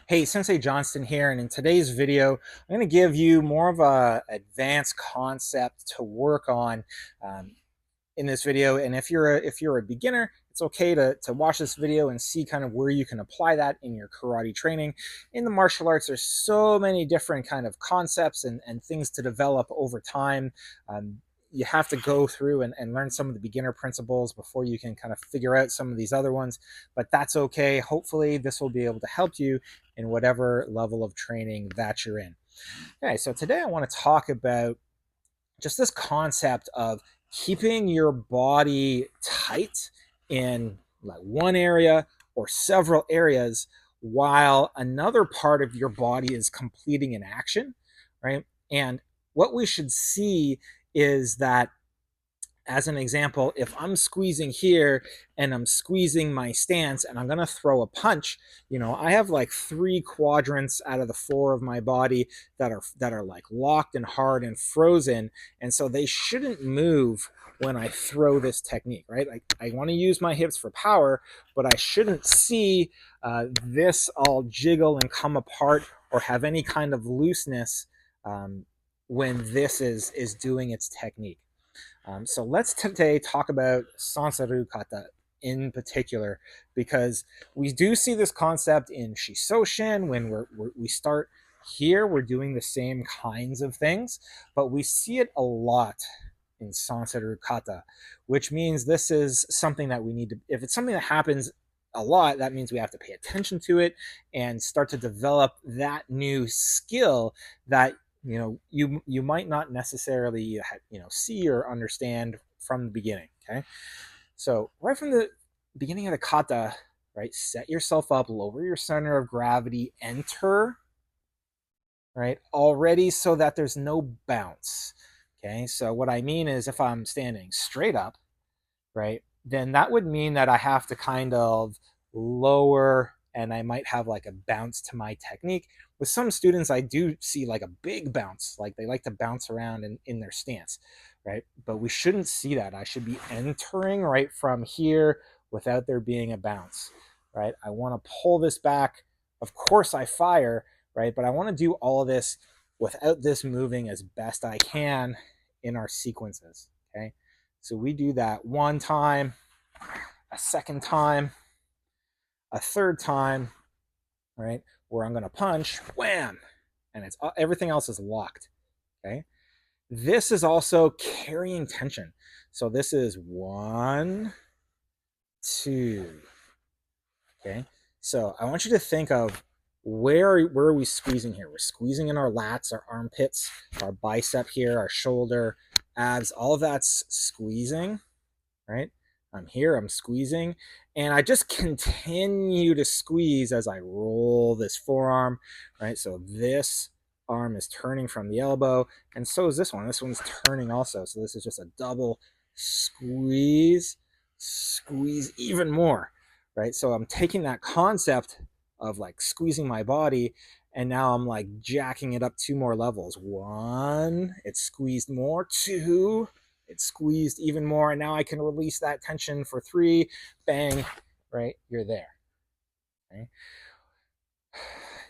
Hey, Sensei Johnston here, and in today's video, I'm going to give you more of a advanced concept to work on in this video. And if you're a beginner, it's okay to watch this video and see kind of where you can apply that in your karate training. In the martial arts, there's so many different kind of concepts and things to develop over time. You have to go through and learn some of the beginner principles before you can kind of figure out some of these other ones, but that's okay. Hopefully this will be able to help you in whatever level of training that you're in. Okay, so today I want to talk about just this concept of keeping your body tight in like one area or several areas while another part of your body is completing an action, right? And what we should see is that, as an example, if I'm squeezing here and I'm squeezing my stance and I'm going to throw a punch, I have like three quadrants out of the four of my body that are like locked and hard and frozen, and so they shouldn't move when I throw this technique, right? I want to use my hips for power, but I shouldn't see this all jiggle and come apart or have any kind of looseness when this is doing its technique. So let's today talk about Sansaru Kata in particular, because we do see this concept in Shisoshin when we start here, we're doing the same kinds of things, but we see it a lot in Sansaru Kata, which means this is something that we need to, if it's something that happens a lot, that means we have to pay attention to it and start to develop that new skill that you might not necessarily see or understand from the beginning. Okay, so right from the beginning of the kata, right, set yourself up, lower your center of gravity, enter, right, already, so that there's no bounce. Okay, so what I mean is, if I'm standing straight up, right, then that would mean that I have to kind of lower, and I might have like a bounce to my technique. With some students, I do see like a big bounce, like they like to bounce around in their stance, right? But we shouldn't see that. I should be entering right from here without there being a bounce, right? I want to pull this back. Of course, I fire, right? But I want to do all of this without this moving as best I can in our sequences, okay? So we do that one time, a second time, a third time, right? Where I'm going to punch, wham, and it's everything else is locked. Okay. This is also carrying tension. So this is 1, 2. Okay. So I want you to think of where are we squeezing here? We're squeezing in our lats, our armpits, our bicep here, our shoulder, abs, all of that's squeezing, right? I'm here, I'm squeezing, and I just continue to squeeze as I roll this forearm, right? So this arm is turning from the elbow, and so is this one. This one's turning also. So this is just a double squeeze, squeeze even more, right? So I'm taking that concept of like squeezing my body, and now I'm like jacking it up 2 more levels. 1, it's squeezed more. 2, it's squeezed even more, and now I can release that tension for 3. Bang, right? You're there. Okay?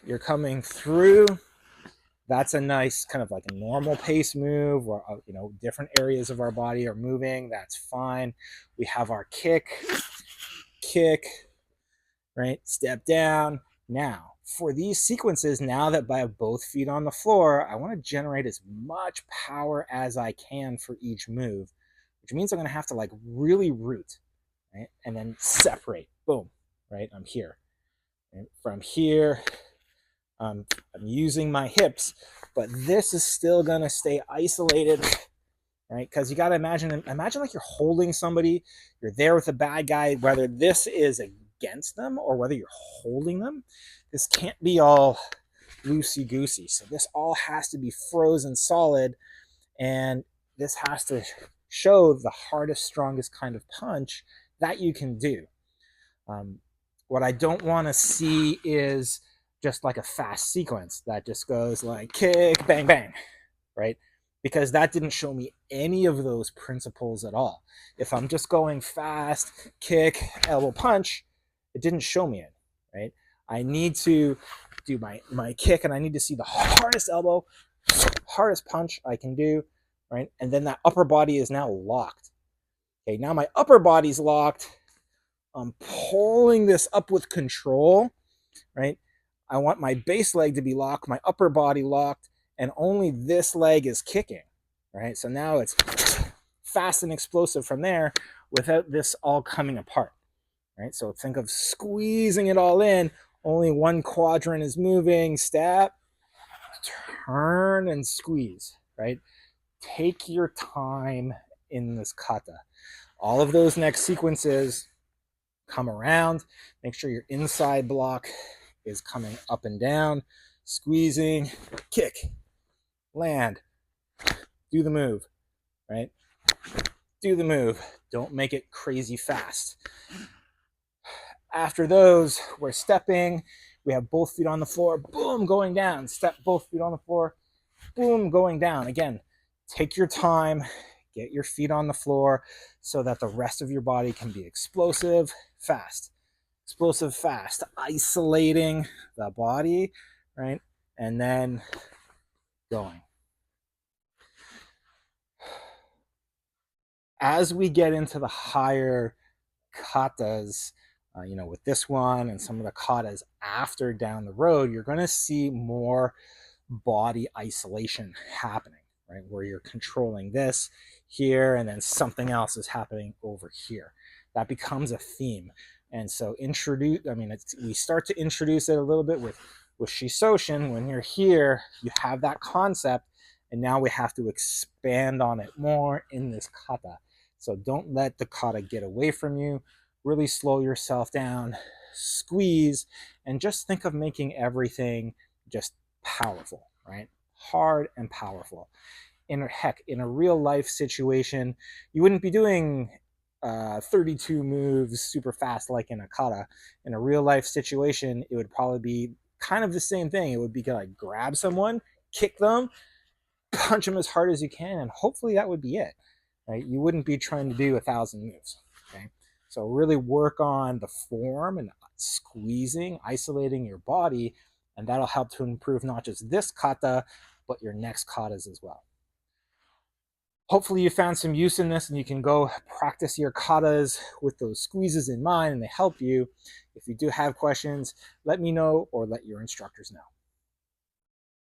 You're coming through. That's a nice kind of like a normal pace move, or different areas of our body are moving. That's fine. We have our kick, right? Step down. Now, for these sequences, now that I have both feet on the floor, I want to generate as much power as I can for each move, which means I'm going to have to like really root, right? And then separate. Boom, right? I'm here. And from here, I'm using my hips, but this is still going to stay isolated, right? Because you got to imagine like you're holding somebody, you're there with a bad guy, whether this is against them or whether you're holding them. This can't be all loosey goosey. So this all has to be frozen solid, and this has to show the hardest, strongest kind of punch that you can do. What I don't want to see is just like a fast sequence that just goes like kick, bang, bang, right? Because that didn't show me any of those principles at all. If I'm just going fast, kick, elbow, punch, it didn't show me it, right? I need to do my kick, and I need to see the hardest elbow, hardest punch I can do, right? And then that upper body is now locked. Okay, now my upper body's locked. I'm pulling this up with control, right? I want my base leg to be locked, my upper body locked, and only this leg is kicking, right? So now it's fast and explosive from there without this all coming apart, right? So think of squeezing it all in. Only one quadrant is moving. Step, turn, and squeeze, right? Take your time in this kata. All of those next sequences, come around, make sure your inside block is coming up and down, squeezing, kick, land, do the move, right? Do the move. Don't make it crazy fast. After those, we're stepping. We have both feet on the floor, boom, going down. Step, both feet on the floor, boom, going down. Again, take your time, get your feet on the floor so that the rest of your body can be explosive, fast. Explosive, fast. Isolating the body, right? And then going. As we get into the higher katas, with this one and some of the katas after down the road, you're going to see more body isolation happening, right? Where you're controlling this here and then something else is happening over here. That becomes a theme. And so we start to introduce it a little bit with Shisoshin. When you're here, you have that concept, and now we have to expand on it more in this kata. So don't let the kata get away from you. Really slow yourself down, squeeze, and just think of making everything just powerful, right? Hard and powerful. In a real life situation, you wouldn't be doing 32 moves super fast like in a kata. In a real life situation, it would probably be kind of the same thing. It would be like grab someone, kick them, punch them as hard as you can, and hopefully that would be it. Right? You wouldn't be trying to do 1,000 moves. Okay, so really work on the form and squeezing, isolating your body, and that'll help to improve not just this kata, but your next katas as well. Hopefully you found some use in this and you can go practice your katas with those squeezes in mind and they help you. If you do have questions, let me know or let your instructors know.